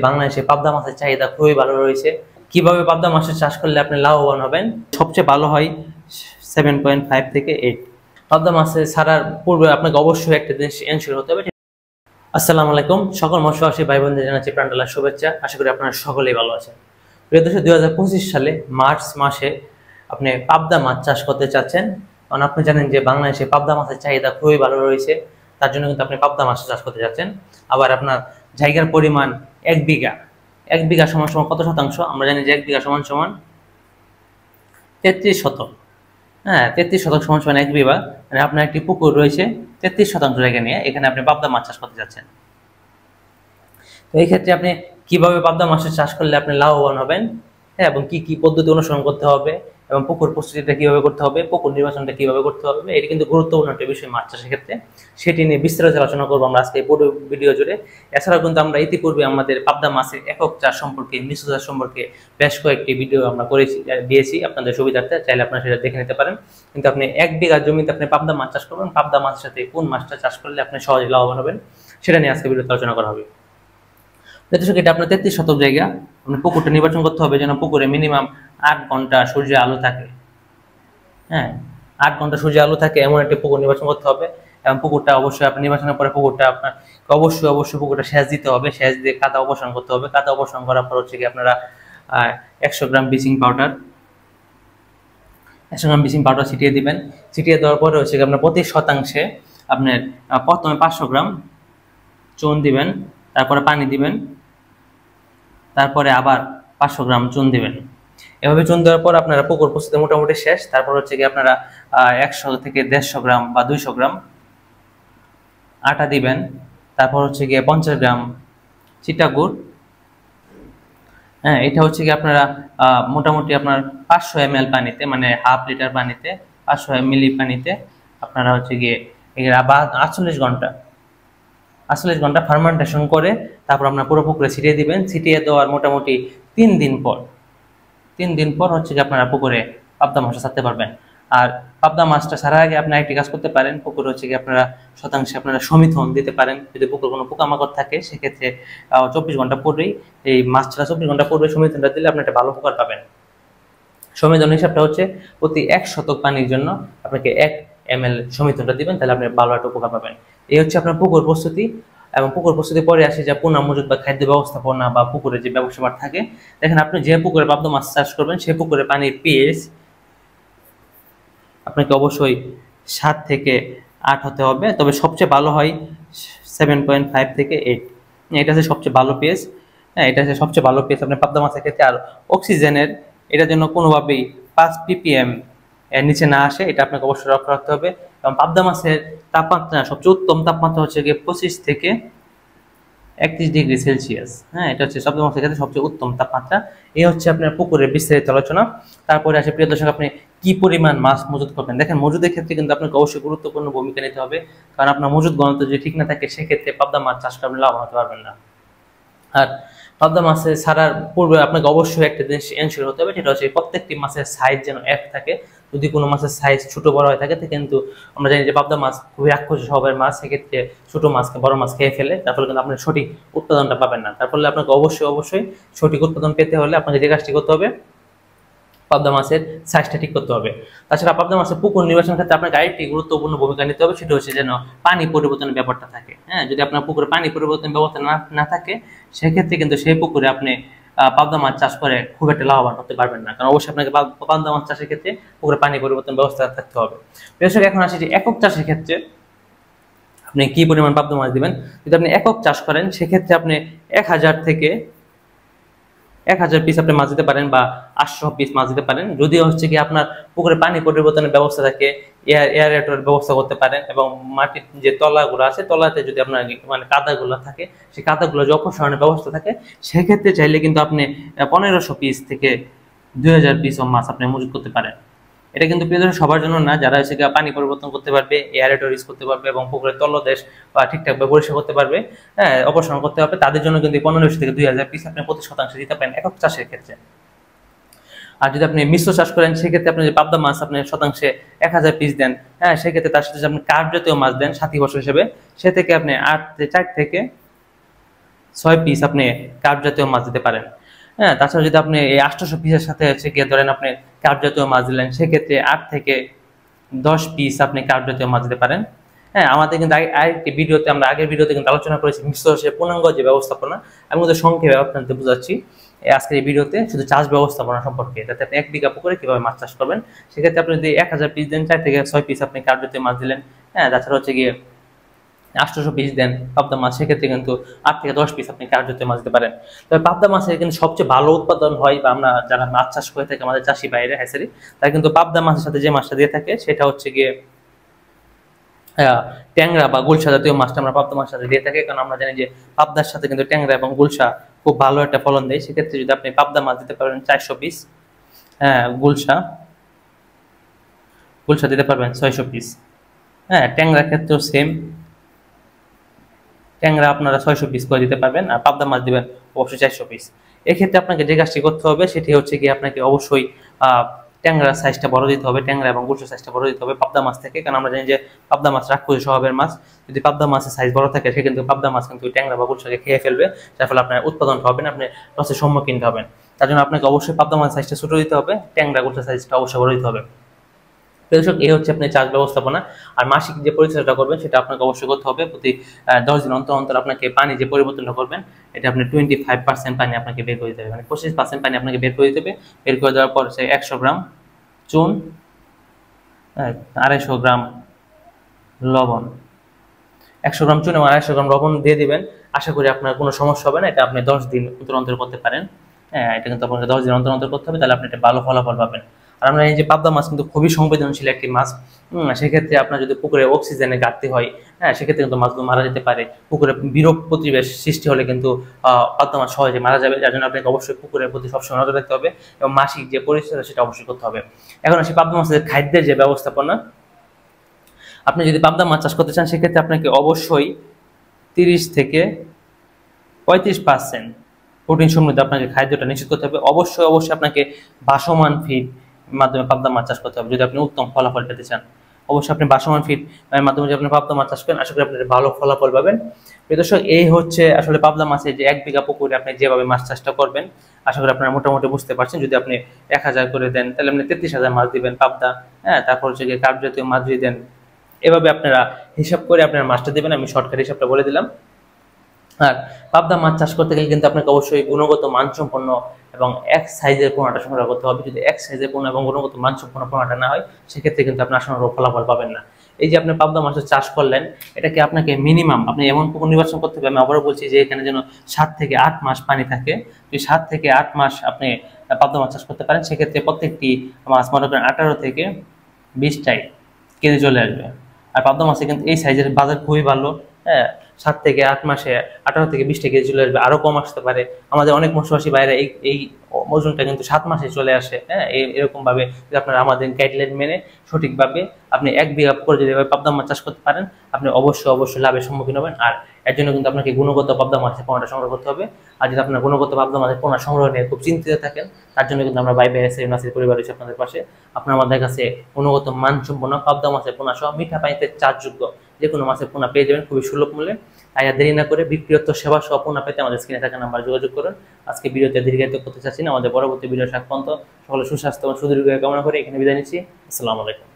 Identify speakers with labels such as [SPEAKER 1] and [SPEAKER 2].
[SPEAKER 1] বাংলাদেশে পাবদা মাছের চাহিদা খুবই ভালো রয়েছে। কিভাবে পাবদা মাছের চাষ করলে আপনি লাভবান হবেন? সবচেয়ে ভালো হয় 7.5 থেকে 8। পাবদা মাছের ছাড়ার পূর্বে আপনাকে অবশ্যই একটা জিনিস এনশিওর হতে হবে। আসসালামু আলাইকুম, সকল মৎস্যচাষী ভাই বোনদের জানাচ্ছি প্রাণঢালা শুভেচ্ছা। আশা করি আপনারা সকলেই ভালো আছেন। প্রিয় দর্শক, 2025 সালে মার্চ মাসে আপনি পাবদা মাছ চাষ করতে চাচ্ছেন, কারণ আপনি জানেন যে বাংলাদেশে পাবদা মাছের চাহিদা খুবই ভালো রয়েছে। তার জন্য কিন্তু আপনি পাবদা মাছ চাষ করতে যাচ্ছেন। আবার আপনার জায়গার পরিমাণ 1 বিঘা। 1 বিঘা সমান সমান কত শতাংশ? আমরা জানি যে 1 বিঘা সমান সমান 33 শতক। হ্যাঁ, 33 শতক সমান সমান 1 বিঘা। মানে আপনার একটি পুকুর রয়েছে 33 শতাংশ জায়গা নিয়ে, এখানে আপনি পাবদা মাছ চাষ করতে যাচ্ছেন। তো এই ক্ষেত্রে আপনি কিভাবে পাবদা মাছের চাষ করলে আপনি লাভবান হবেন, হ্যাঁ, এবং কি কি পদ্ধতি অনুসরণ করতে হবে, এবং পুকুর প্রস্তুতিটা কিভাবে করতে হবে, পুকুর নির্বাচনটা কিভাবে করতে হবে, এটি কিন্তু গুরুত্বপূর্ণ একটা বিষয় মাছ চাষের ক্ষেত্রে। সেটি নিয়ে বিস্তারিত আলোচনা করবো আমরা আজকে এই পুরো ভিডিও জুড়ে। এছাড়াও কিন্তু আমরা ইতিপূর্বে আমাদের পাবদা মাছের একক চাষ সম্পর্কে, মিশ্র চাষ সম্পর্কে বেশ কয়েকটি ভিডিও আমরা দিয়েছি আপনাদের সুবিধার্থে, চাইলে আপনারা সেটা দেখে নিতে পারেন। কিন্তু আপনি 1 বিঘা জমিতে আপনি পাবদা মাছ চাষ করবেন, পাবদা মাছের সাথে কোন মাছটা চাষ করলে আপনি সহজে লাভবান হবেন, সেটা নিয়ে আজকে ভিডিওতে আলোচনা করা হবে। দর্শক, এটা আপনার 33 শতক জায়গা। আপনার পুকুরটা নির্বাচন করতে হবে যেন পুকুরে মিনিমাম 8 ঘন্টা সূর্যের আলো থাকে। হ্যাঁ, 8 ঘন্টা সূর্যের আলো থাকে এমন একটি পুকুর নির্বাচন করতে হবে। এবং পুকুরটা অবশ্যই আপনি নির্বাচনের পরে পুকুরটা আপনার অবশ্যই পুকুরটা সেচ দিতে হবে। সেচ দিয়ে কাদা অপসারণ করতে হবে। কাদা অপসারণ করার পর হচ্ছে কি আপনারা 100 গ্রাম ব্লিচিং পাউডার 100 গ্রাম ব্লিচিং পাউডার ছিটিয়ে দিবেন। ছিটিয়ে দেওয়ার পরে হচ্ছে কি আপনার প্রতি শতাংশে আপনার প্রথমে 500 গ্রাম চুন দিবেন, তারপরে পানি দিবেন, তারপরে আবার 500 গ্রাম চুন দিবেন। এভাবে চুন দেওয়ার পর আপনারা পুকুর প্রস্তুতি মোটামুটি শেষ। তারপর হচ্ছে কি আপনারা 100 থেকে 150 গ্রাম বা 200 গ্রাম আটা দিবেন। তারপর হচ্ছে গিয়ে 50 গ্রাম চিটাগুড়। হ্যাঁ, এটা হচ্ছে কি আপনারা মোটামুটি আপনার 500 ml পানিতে, মানে হাফ লিটার পানিতে 500 মিলি পানিতে আপনারা হচ্ছে গিয়ে 48 ঘন্টা ফার্মেন্টেশন করে তারপর আপনার পুরো পুকুরে ছিটিয়ে দিবেন। ছিটিয়ে দেওয়ার মোটামুটি 3 দিন পর হচ্ছে যে আপনারা পুকুরে পাবদা মাছটা ছাড়তে পারবেন। আর পাবদা মাছটা ছাড়ার আগে আপনি একটি কাজ করতে পারেন, পুকুরে হচ্ছে কি আপনারা শতাংশে আপনারা সমিথন দিতে পারেন। যদি পুকুর কোনো পোকামাকড় থাকে সেক্ষেত্রে 24 ঘন্টা পরেই এই মাছ ছাড়া 24 ঘন্টা পরে সমিথনটা দিলে আপনি একটা ভালো উপকার পাবেন। সমিথন হিসাবটা হচ্ছে প্রতি 1 শতক পানির জন্য আপনাকে 1 ml সমিথনটা দিবেন, তাহলে আপনি ভালো একটা উপকার পাবেন। এই হচ্ছে আপনার পুকুর প্রস্তুতি। এবং পুকুর প্রস্তুতি পরে আসে যে পোনা মজুত বা খাদ্য ব্যবস্থাপনা বা পুকুরে যে ব্যবসা থাকে। দেখেন, আপনি যে পুকুরে পাবদা মাছ চাষ করবেন সেই পুকুরে পানির পিএইচ আপনাকে অবশ্যই 7 থেকে 8 হতে হবে, তবে সবচেয়ে ভালো হয় 7.5 থেকে 8। এটা হচ্ছে সবচেয়ে ভালো পিএইচ। হ্যাঁ, এটা হচ্ছে সবচেয়ে ভালো পিএইচ আপনার পাবদা মাছের ক্ষেত্রে। আর অক্সিজেনের এটার জন্য কোনোভাবেই 5 ppm এর নিচে না আসে, এটা আপনাকে অবশ্যই লক্ষ্য রাখতে হবে। এবং পাবদা মাছের তাপমাত্রা সবচেয়ে উত্তম তাপমাত্রা হচ্ছে গিয়ে 25 থেকে 31 ডিগ্রি সেলসিয়াস। হ্যাঁ, এটা হচ্ছে পাবদা মাছের ক্ষেত্রে সবচেয়ে উত্তম তাপমাত্রা। এই হচ্ছে আপনার পুকুরের বিস্তারিত আলোচনা। তারপরে আসে প্রিয় দর্শক, আপনি কি পরিমাণ মাছ মজুত করবেন। দেখেন, মজুদের ক্ষেত্রে কিন্তু আপনাকে অবশ্যই গুরুত্বপূর্ণ ভূমিকা নিতে হবে, কারণ আপনার মজুদ গণনা যদি ঠিক না থাকে সেক্ষেত্রে পাবদা মাছ চাষ করে লাভ হতে পারবেন না। আর পাবদা মাছের ছাড়ার পূর্বে আপনাকে অবশ্যই একটা জিনিস এনশিওর হতে হবে, সেটা হচ্ছে প্রত্যেকটি মাছের সাইজ যেন এক থাকে। যদি কোনো মাছের সাইজ ছোট বড় হয়ে থাকে কিন্তু আমরা জানি যে পাবদা মাছ খুবই রাক্ষস স্বভাবের মাছ, সেক্ষেত্রে ছোট মাছকে বড় মাছ খেয়ে ফেলে, তার ফলে কিন্তু আপনি সঠিক উৎপাদনটা পাবেন না। তার ফলে আপনাকে অবশ্যই সঠিক উৎপাদন পেতে হলে আপনাকে যে কাজটি করতে হবে, পাবদা মাছের সাইজটা ঠিক করতে হবে। তাছাড়া পাবদা মাছের পুকুর নির্বাচনের ক্ষেত্রে আপনাকে আরেকটি গুরুত্বপূর্ণ ভূমিকা নিতে হবে, সেটা হচ্ছে যেন পানি পরিবর্তনের ব্যাপারটা থাকে। হ্যাঁ, যদি আপনার পুকুরে পানি পরিবর্তনের ব্যবস্থা না থাকে সেক্ষেত্রে কিন্তু সেই পুকুরে আপনি পাবদা মাছ চাষ করে খুব একটা লাভবান হতে পারবেন না, কারণ অবশ্যই আপনাকে পাবদা মাছ চাষের ক্ষেত্রে পুকুরে পানি পরিবর্তন ব্যবস্থা থাকতে হবে। বিশেষ এখন আসি যে একক চাষের ক্ষেত্রে আপনি কি পরিমাণ পাবদা মাছ দিবেন। যদি আপনি একক চাষ করেন সেক্ষেত্রে আপনি 1000 থেকে 1000 পিস আপনি মাছ দিতে পারেন বা 800 পিস মাছ দিতে পারেন। যদি হচ্ছে কি আপনার পুকুরে পানি পরিবর্তনের ব্যবস্থা থাকে, এয়ারেটরের ব্যবস্থা করতে পারেন, এবং মাটির যে তলাগুলো আছে তলাতে যদি আপনার মানে কাদাগুলো থাকে সেই কাদাগুলো যে অপসারণের ব্যবস্থা থাকে, সেক্ষেত্রে চাইলে কিন্তু আপনি 1500 পিস থেকে 2000 পিস মাছ আপনি মজুত করতে পারেন। এটা কিন্তু প্রিয় দর্শক সবার জন্য না, যারা হচ্ছে পানি পরিবর্তন করতে পারবে, এয়ারেটর ইউজ করতে পারবে এবং পুকুরের তলদেশ বা ঠিকঠাকভাবে পরিষ্কার করতে পারবে, হ্যাঁ, অপসারণ করতে হবে, তাদের জন্য কিন্তু 1500 থেকে 2000 পিস আপনি প্রতি শতাংশে দিতে পারেন একক চাষের ক্ষেত্রে। আর যদি আপনি মিশ্র চাষ করেন সেক্ষেত্রে আপনি পাবদা মাছ আপনি শতাংশে 1000 পিস দেন, হ্যাঁ, সেক্ষেত্রে তার সাথে আপনি কার্প জাতীয় মাছ দেন সাথী বছর হিসেবে, সে থেকে আপনি 4 থেকে 6 পিস আপনি কার্প জাতীয় মাছ দিতে পারেন। হ্যাঁ, তাছাড়া যদি আপনি এই 800 পিসের সাথে হচ্ছে গিয়ে ধরেন আপনি কার্প জাতীয় মাছ দিলেন, সেক্ষেত্রে 8 থেকে 10 পিস আপনি কার্প জাতীয় মাছ দিতে পারেন। হ্যাঁ, আমাদের কিন্তু আরেকটি ভিডিওতে আমরা আগের ভিডিওতে কিন্তু আলোচনা করেছি মিশ্র চাষের পূর্ণাঙ্গ যে ব্যবস্থাপনা, আমি কিন্তু সংক্ষেপে আপনাদের বোঝাচ্ছি আজকের এই ভিডিওতে শুধু চাষ ব্যবস্থাপনা সম্পর্কে, যাতে আপনি 1 বিঘা পুকুরে কিভাবে মাছ চাষ করবেন। সেক্ষেত্রে আপনি যদি 1000 পিস দেন, 4 থেকে 6 পিস আপনি কার্প জাতীয় মাছ দিলেন। হ্যাঁ, তাছাড়া হচ্ছে গিয়ে 800 পিস দেন পাবদা মাছ, সেক্ষেত্রে কিন্তু 8 থেকে 10 পিস আপনি কার্প জাতীয় মাছ দিতে পারেন। তবে পাবদা মাছের কিন্তু সবচেয়ে ভালো উৎপাদন হয়, বা আমরা যারা মাছ চাষ করে থাকি আমাদের চাষি বাইরে হ্যাচারি, তারা কিন্তু পাবদা মাছের সাথে যে মাছটা দিয়ে থাকে সেটা হচ্ছে গিয়ে ট্যাংরা বা গুলশা জাতীয় মাছটা আমরা পাবদা মাছের সাথে দিয়ে থাকি। কারণ আমরা জানি যে পাবদার সাথে কিন্তু ট্যাংরা এবং গুলশা খুব ভালো একটা ফলন দেয়। সেক্ষেত্রে যদি আপনি পাবদা মাছ দিতে পারবেন 400 পিস, হ্যাঁ গুলশা দিতে পারবেন 600 পিস। হ্যাঁ, ট্যাংরার ক্ষেত্রেও সেম, ট্যাংরা আপনারা 600 পিস করে দিতে পারবেন, আর পাবদা মাছ দিবেন অবশ্যই 400 পিস। এক্ষেত্রে আপনাকে যে কাজটি করতে হবে সেটি হচ্ছে কি আপনাকে অবশ্যই ট্যাংরার সাইজটা বড় দিতে হবে, ট্যাংরা এবং গুলশার সাইজটা বড় দিতে হবে পাবদা মাছ থেকে। কারণ আমরা জানি যে পাবদা মাছ রাক্ষসী স্বভাবের মাছ, যদি পাবদা মাছের সাইজ বড় থাকে সে কিন্তু পাবদা মাছ কিন্তু ট্যাংরা বা গুলশাকে খেয়ে ফেলবে, যার ফলে আপনার উৎপাদনটা হবে না, আপনি লসের সম্মুখীন হবেন। তার জন্য আপনাকে অবশ্যই পাবদা মাছ সাইজটা ছোট দিতে হবে, ট্যাংরা গুলশার সাইজটা অবশ্যই বড় দিতে হবে। দর্শক, এই হচ্ছে আপনার চাষ ব্যবস্থাপনা। আর মাসিক যে পরিচর্যাটা করবেন সেটা আপনাকে অবশ্যই করতে হবে। প্রতি 10 দিন অন্তর অন্তর আপনাকে পানি যে পরিবর্তনটা করবেন, এটা আপনি 25% পানি আপনাকে বের করে দিতে হবে, মানে 25% পানি আপনাকে বের করে দিতে হবে। বের করে দেওয়ার পর 100 গ্রাম চুন, 250 গ্রাম লবণ, 100 গ্রাম চুন এবং 250 গ্রাম লবণ দিয়ে দিবেন। আশা করি আপনার কোনো সমস্যা হবে না। এটা আপনি 10 দিন অন্তর অন্তর করতে পারেন। হ্যাঁ, এটা কিন্তু আপনাকে 10 দিন অন্তর অন্তর করতে হবে, তাহলে আপনি একটা ভালো ফলাফল পাবেন। আর আমরা এই যে পাবদা মাছ কিন্তু খুবই সংবেদনশীল একটি মাছ। সেক্ষেত্রে আপনার যদি পুকুরে অক্সিজেনের ঘাটতি হয়, হ্যাঁ সেক্ষেত্রে কিন্তু মাছগুলো মারা যেতে পারে। পুকুরে বিরূপ পরিবেশ সৃষ্টি হলে কিন্তু পাবদা মাছ সহজে মারা যাবে। যার জন্য আপনাকে অবশ্যই পুকুরের প্রতি সবসময় নজর রাখতে হবে এবং মাসিক যে পরিচর্যা সেটা অবশ্যই করতে হবে। এখন আসি পাবদা মাছের খাদ্যের যে ব্যবস্থাপনা। আপনি যদি পাবদা মাছ চাষ করতে চান, সেক্ষেত্রে আপনাকে অবশ্যই 30 থেকে 35% প্রোটিন সমৃদ্ধ আপনাকে খাদ্যটা নিশ্চিত করতে হবে। অবশ্যই আপনাকে ভাসমান ফিড মাধ্যমে পাবদা মাছ চাষ করতে হবে যদি আপনি উত্তম ফলাফল পেতে চান। অবশ্যই আপনি ভাসমান ফিড মাধ্যমে যদি আপনি পাবদা মাছ চাষ করেন, আশা করি আপনি ভালো ফলাফল পাবেন। প্রিয় দর্শক, এই হচ্ছে আসলে পাবদা মাছের যে 1 বিঘা পুকুরে আপনি যেভাবে মাছ চাষটা করবেন, আশা করি আপনারা মোটামুটি বুঝতে পারছেন। যদি আপনি 1000 করে দেন, তাহলে আপনি 33,000 মাছ দিবেন পাবদা। হ্যাঁ, তারপর হচ্ছে গিয়ে কার্প জাতীয় মাছ যদি দেন, এভাবে আপনারা হিসাব করে আপনারা মাছটা দেবেন। আমি শর্টকাট হিসাবটা বলে দিলাম। আর পাবদা মাছ চাষ করতে গেলে কিন্তু আপনাকে অবশ্যই গুণগত মানসম্পন্ন এবং এক সাইজের পোনাটা সংগ্রহ করতে হবে। যদি এক সাইজের পোনা এবং গুণগত মানসম্পন্ন পোনাটা না হয়, সেক্ষেত্রে কিন্তু আপনি আশানুরূপ ফলাফল পাবেন না। এই যে আপনি পাবদা মাছের চাষ করলেন, এটাকে আপনাকে মিনিমাম আপনি এমন পুকুর নির্বাচন করতে হবে, আমি আবারও বলছি যে এখানে যেন 7 থেকে 8 মাস পানি থাকে। যদি 7 থেকে 8 মাস আপনি পাবদা মাছ চাষ করতে পারেন, সেক্ষেত্রে প্রত্যেকটি মাছ মনে করেন 18 থেকে 20টাই কেজি চলে আসবে। আর পাবদা মাছে কিন্তু এই সাইজের বাজার খুবই ভালো। হ্যাঁ, 7 থেকে 8 মাসে 18 থেকে 20টা কেজি চলে আসবে, আরো কম আসতে পারে। আমাদের অনেক মৎস্যচাষী বাইরে এই ওজনটা কিন্তু 7 মাসে চলে আসে। হ্যাঁ, এরকম ভাবে যদি আপনারা আমাদের গাইডলাইন মেনে সঠিকভাবে আপনি 1 বিঘা পুকুরে যদি পাবদা মাছ চাষ করতে পারেন, আপনি অবশ্যই লাভের সম্মুখীন হবেন। আর এর জন্য কিন্তু আপনাকে গুণগত পাবদা মাছের পোনাটা সংগ্রহ করতে হবে। আর যদি আপনার গুণগত পাবদা মাছের পোনা সংগ্রহ নিয়ে খুব চিন্তিত থাকেন, তার জন্য কিন্তু আমরা বাই হ্যাচারি মাছের পরিবার রয়েছে আপনাদের পাশে। আপনার আমাদের কাছে গুণগত মানসম্পন্ন পাবদা মাছের পোনা সহ মিঠা পানিতে চাষযোগ্য যে কোনো মাছের পোনা পেয়ে যাবেন খুবই সুলভ মূল্যে। তাই আর দেরি না করে বিক্রিয়ত সেবা সহ পোনা পেতে আমাদের স্ক্রিনে থাকা নাম্বার যোগাযোগ করুন। আজকে ভিডিওতে দীর্ঘায়িত করতে চাচ্ছি না, আমাদের পরবর্তী ভিডিও পর্যন্ত সকলে সুস্বাস্থ্য এবং সুদীর্ঘ কামনা করে এখানে বিদায় নিচ্ছি। আসসালামু আলাইকুম।